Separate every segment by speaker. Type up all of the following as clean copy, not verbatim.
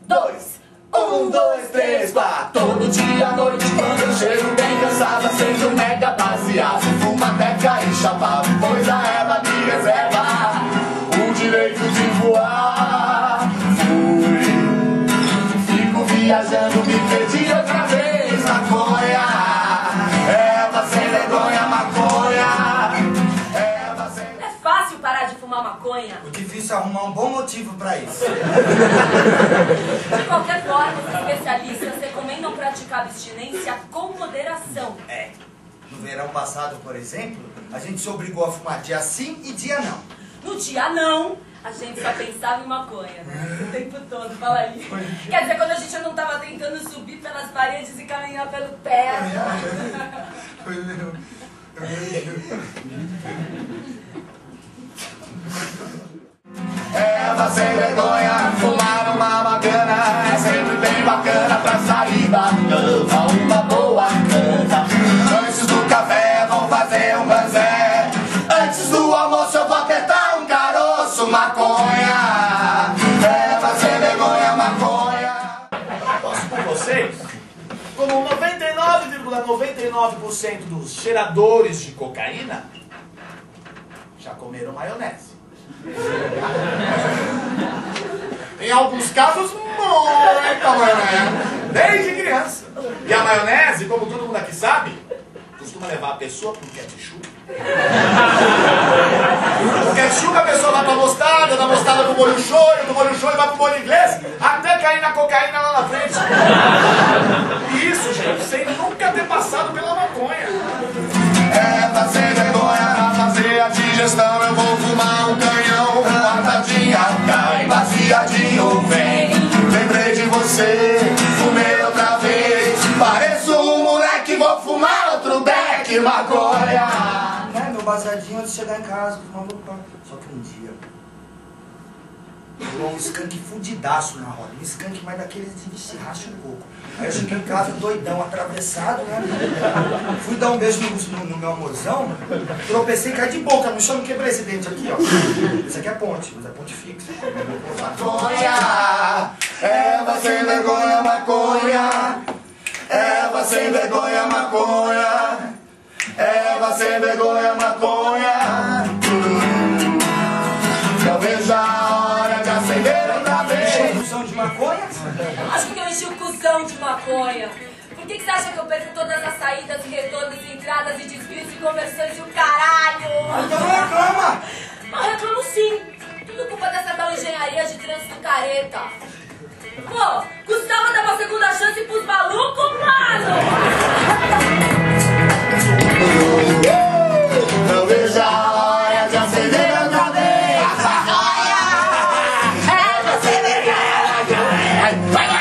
Speaker 1: 2. 1, 2, 3, 4. Todo dia à noite, quando eu chego bem cansado, acendo um mega baseado, fumo até cair chapado, pois a erva me reserva o direito de voar. Fico viajando, me perdi outra vez. Maconha, erva sem vergonha, maconha. Erva sem...
Speaker 2: É fácil parar de fumar maconha.
Speaker 3: O difícil é arrumar um bom motivo pra isso.
Speaker 2: De qualquer forma, os especialistas recomendam praticar abstinência com moderação.
Speaker 3: No verão passado, por exemplo, a gente se obrigou a fumar dia sim e dia não.
Speaker 2: No dia não, a gente só pensava em maconha, né? O tempo todo, fala aí. Quer dizer, quando a gente não tava tentando subir pelas paredes e caminhar pelo pé.
Speaker 1: Erva sem vergonha, fumar uma bacana, é sempre bem bacana pra sair da cama. Uma boa cana. Antes do café vou fazer um banzé. Antes do almoço eu vou apertar um caroço. Maconha, erva sem vergonha, maconha.
Speaker 4: Posso com vocês? Como 99,99% dos cheiradores de cocaína já comeram maionese. Em alguns casos, muita maionese, desde criança. E a maionese, como todo mundo aqui sabe, costuma levar a pessoa pro ketchup. Do ketchup a pessoa vai pra mostarda, da mostarda pro molho shoyu, do molho shoyu vai pro molho inglês, até cair na cocaína lá na frente. E isso, gente, sem nunca ter passado pela maconha.
Speaker 1: Erva sem vergonha, pra fazer a digestão eu vou fumar um canhão. Guardadinha cai, baseadinho vem. Lembrei de você, fumei outra vez. Pareço um moleque, vou fumar outro beck, maconha.
Speaker 3: Meu baseadinho antes de chegar em casa, fumava o pão. Só que um dia, rolou um skunk fudidaço na roda. Um skunk mais daqueles de se racha um pouco. Aí eu cheguei em casa doidão, atravessado, né? Fui dar um beijo no meu amorzão, tropecei e caí de boca no chão e quebrei esse dente aqui, ó. Esse aqui é ponte, mas é ponte fixa.
Speaker 1: Maconha, erva sem vergonha, maconha. Erva sem vergonha, maconha. Erva sem vergonha, maconha. Eu vejo a hora de acender outra vez.
Speaker 3: Função de maconha?
Speaker 2: Acho que eu enchi o cuzão de maconha. Por que você acha que eu perco todas as saídas e retornos, entradas e desvios e conversões e o caralho?
Speaker 3: Então não reclama!
Speaker 2: Eu reclamo sim. Tudo culpa dessa tal engenharia de trânsito careta. Pô, custava dar uma segunda chance pros malucos, mano!
Speaker 1: Eu vejo a hora de acender outra vez. Erva sem vergonha, maconha.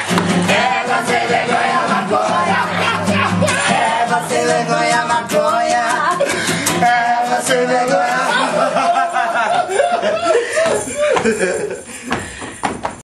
Speaker 1: Erva sem vergonha, maconha. Erva sem vergonha, maconha. Erva sem vergonha, maconha.